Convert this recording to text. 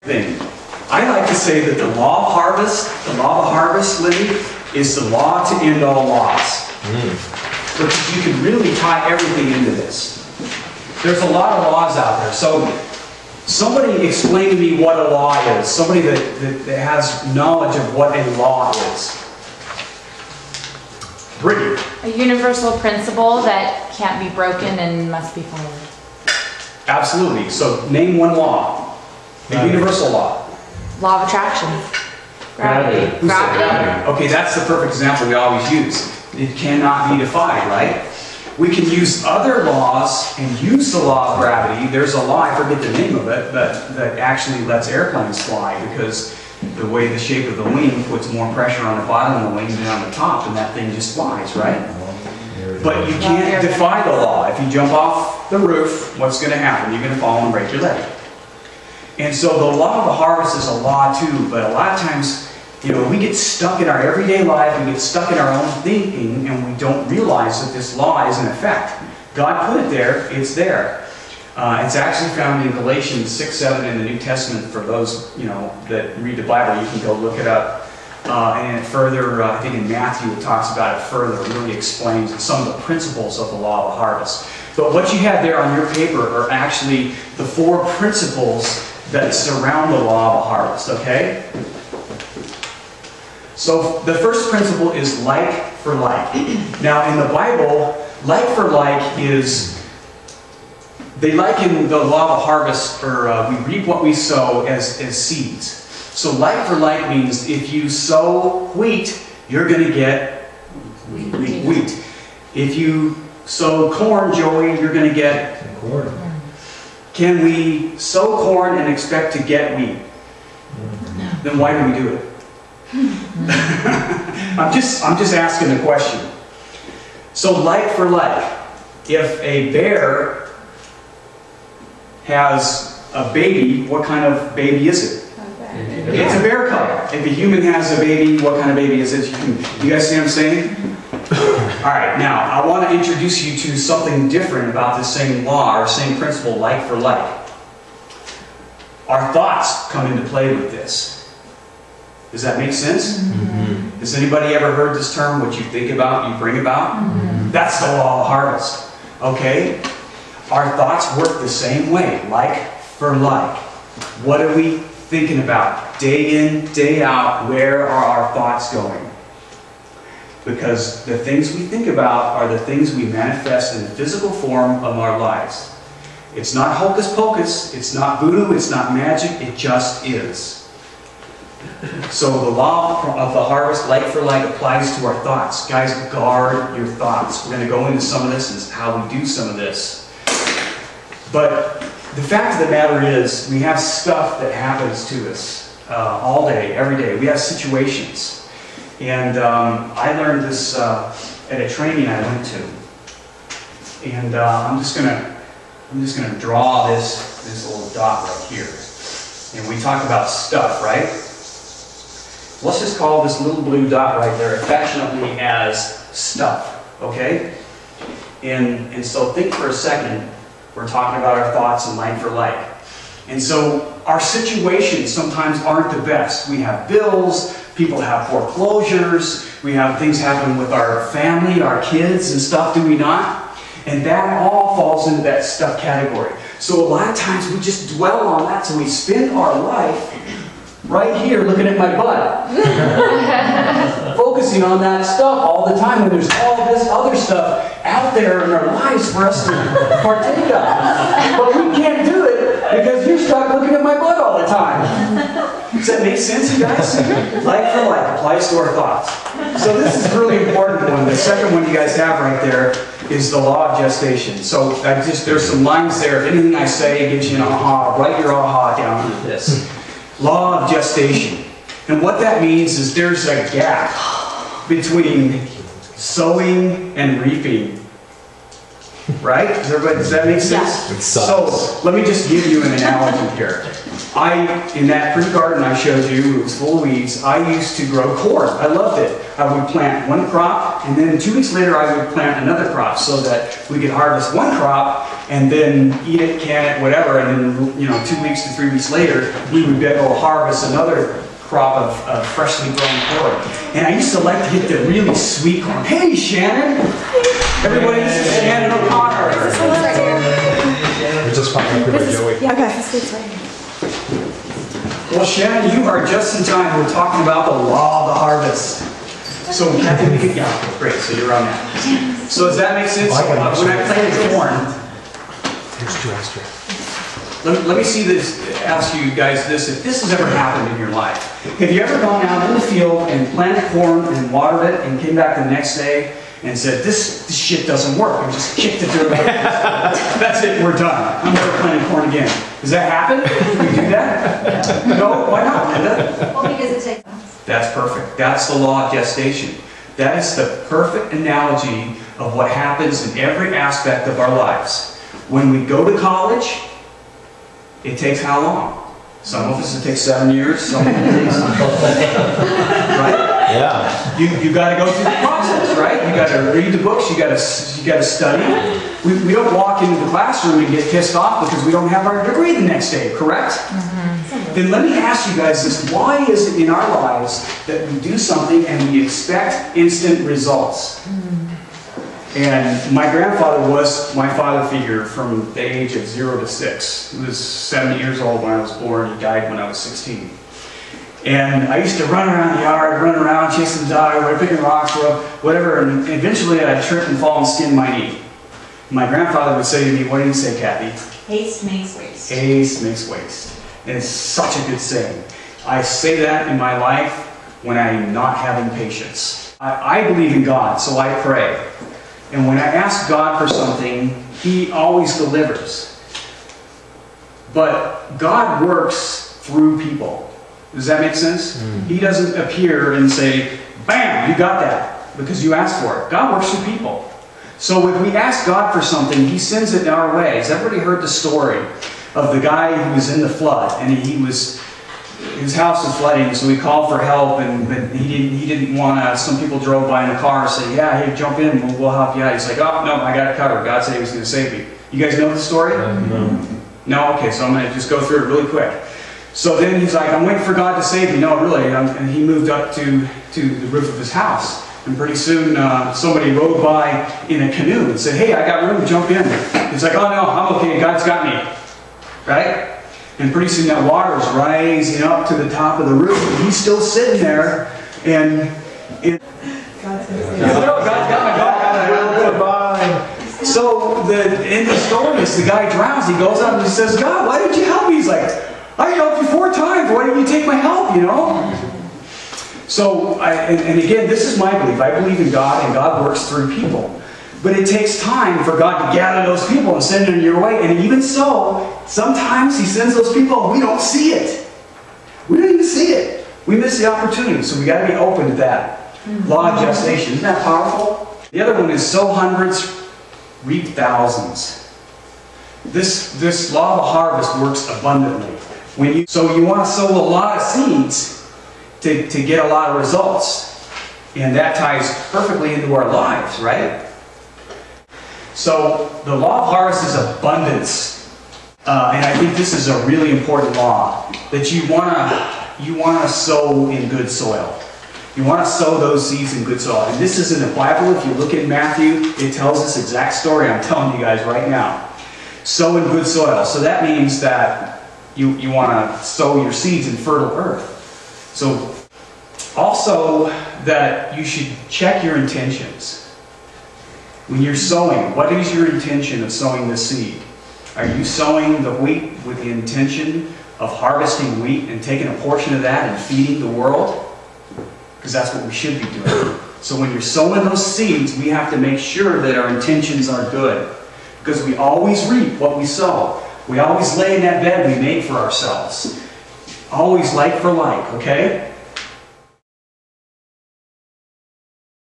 thing. I like to say that the law of harvest, Libby, is the law to end all laws. Because you can really tie everything into this. There's a lot of laws out there. So somebody explain to me what a law is. Somebody that has knowledge of what a law is. Brittany. A universal principle that can't be broken and must be followed. Absolutely. So name one law. A universal law. Law of attraction. Gravity. Who said gravity? Okay, that's the perfect example we always use. It cannot be defied, right? We can use other laws and use the law of gravity. There's a law, I forget the name of it, that actually lets airplanes fly because the way the shape of the wing puts more pressure on the bottom of the wing than on the top, and that thing just flies, right? But you can't defy the law. If you jump off the roof, what's going to happen? You're going to fall and break your leg. And so the law of the harvest is a law too, but a lot of times, you know, we get stuck in our everyday life, we get stuck in our own thinking, and we don't realize that this law is in effect. God put it there, it's there. It's actually found in Galatians 6-7 in the New Testament. For those, you know, that read the Bible, you can go look it up. And further, I think in Matthew it talks about it further. It really explains some of the principles of the law of the harvest. But what you have there on your paper are actually the 4 principles that surround the law of the harvest, okay? So the first principle is like for like. Now in the Bible, like for like is, they liken the law of harvest, or we reap what we sow as seeds. So like for like means if you sow wheat, you're going to get wheat. If you sow corn, Joey, you're going to get corn. Can we sow corn and expect to get wheat? No. Then why do we do it? I'm just asking the question. So like for like, if a bear has a baby, what kind of baby is it? It's a bear cub. If a human has a baby, what kind of baby is it? You guys see what I'm saying? Alright, now I want to introduce you to something different about the same law, or same principle, like for like. Our thoughts come into play with this. Does that make sense? Mm-hmm. Has anybody ever heard this term, what you think about, you bring about? Mm-hmm. That's the law of harvest. Okay? Our thoughts work the same way, like for like. What are we thinking about? Day in, day out, where are our thoughts going? Because the things we think about are the things we manifest in the physical form of our lives. It's not hocus pocus, it's not voodoo, it's not magic, it just is. So the law of the harvest, like for like, applies to our thoughts. Guys, guard your thoughts. We're going to go into some of this and how we do some of this. But the fact of the matter is, we have stuff that happens to us all day, every day. We have situations. And I learned this at a training I went to. And I'm just gonna draw this little dot right here. And we talk about stuff, right? Let's just call this little blue dot right there affectionately as stuff, okay? And so think for a second, we're talking about our thoughts and like for like. And so our situations sometimes aren't the best. We have bills, people have foreclosures, we have things happen with our family, our kids and stuff, do we not? And that all falls into that stuff category. So a lot of times we just dwell on that, so we spend our life right here looking at my butt. Focusing on that stuff all the time when there's all this other stuff out there in our lives for us to partake of. But we can't do it because you're stuck looking at my butt all the time. Does that make sense, you guys? Like for like applies to our thoughts. So this is a really important one. The second one you guys have right there is the law of gestation. So there's some lines there. If anything I say gives you an aha, write your aha down with this. Law of gestation. And what that means is there's a gap between sowing and reaping. right? Does that make sense? It sucks. So let me just give you an analogy here. In that fruit garden I showed you, it was full of weeds, I used to grow corn. I loved it. I would plant one crop, and then 2 weeks later I would plant another crop so that we could harvest one crop and then eat it, can it, whatever, and then 2 weeks to 3 weeks later we would be able to harvest another crop of freshly grown corn. And I used to like to get the really sweet corn. Hey, Shannon! Everybody, this is Shannon O'Connor. We're just popping up here by Joey. Yeah, okay, this is right here. Well, Shannon, you are just in time. We're talking about the law of the harvest. So, Kathy, yeah, great. So you're on that. So does that make sense? So, when I planted corn, Here's 2 extra. let me see this. Ask you guys this: if this has ever happened in your life, have you ever gone out in the field and planted corn and watered it, and came back the next day and said, "This shit doesn't work," and just kicked the dirt out? That's it. We're done. I'm never planting corn again. Does that happen? You do that? No. Why not, Linda? Well, because it takes. That's perfect. That's the law of gestation. That is the perfect analogy of what happens in every aspect of our lives. When we go to college, it takes how long? Some of us it takes 7 years, some of it takes right? Yeah. You got to go through the process, right? You got to read the books, you got to study. We don't walk into the classroom and get pissed off because we don't have our degree the next day, correct? Then let me ask you guys this: why is it in our lives that we do something and we expect instant results? And my grandfather was my father figure from the age of 0 to 6. He was 70 years old when I was born. He died when I was 16. And I used to run around the yard, run around, chasing the dog, picking rocks, whatever, and eventually I'd trip and fall and skin my knee. My grandfather would say to me, what did he say, Kathy? Haste makes waste. Haste makes waste. And it's such a good saying. I say that in my life when I'm not having patience. I believe in God, so I pray. And when I ask God for something, He always delivers. But God works through people. Does that make sense? He doesn't appear and say, bam, you got that, because you asked for it. God works through people. So if we ask God for something, He sends it our way. Has everybody heard the story of the guy who was in the flood, and his house was flooding, so he called for help, but he didn't want to. Some people drove by in a car and said, yeah, hey, jump in, we'll help you out. He's like, oh, no, I got it covered. God said He was going to save me. You guys know the story? No. No? Okay, so I'm going to just go through it really quick. So then he's like, I'm waiting for God to save me. No, really. And he moved up to the roof of his house. And pretty soon somebody rode by in a canoe and said, hey, I got room, jump in. He's like, oh no, I'm okay, God's got me. Right? And pretty soon that water is rising up to the top of the roof, and he's still sitting there, and God's got my dog. So in the story is the guy drowns. He goes up and he says, God, why didn't you help me? He's like, I helped you 4 times. Why didn't you take my help? So and again, this is my belief. I believe in God, and God works through people. But it takes time for God to gather those people and send them your way. And even so, sometimes He sends those people and we don't see it. We don't even see it. We miss the opportunity. So we got to be open to that law of gestation. Isn't that powerful? The other one is sow hundreds, reap thousands. This law of the harvest works abundantly. So you want to sow a lot of seeds to get a lot of results. And that ties perfectly into our lives, right? So the law of harvest is abundance, and I think this is a really important law, that you want to sow in good soil. You want to sow those seeds in good soil. And this is in the Bible. If you look at Matthew, it tells this exact story I'm telling you guys right now. Sow in good soil. So that means that you want to sow your seeds in fertile earth. So also that you should check your intentions. When you're sowing, what is your intention of sowing the seed? Are you sowing the wheat with the intention of harvesting wheat and taking a portion of that and feeding the world? Because that's what we should be doing. So when you're sowing those seeds, we have to make sure that our intentions are good. Because we always reap what we sow. We always lay in that bed we made for ourselves. Always like for like, okay?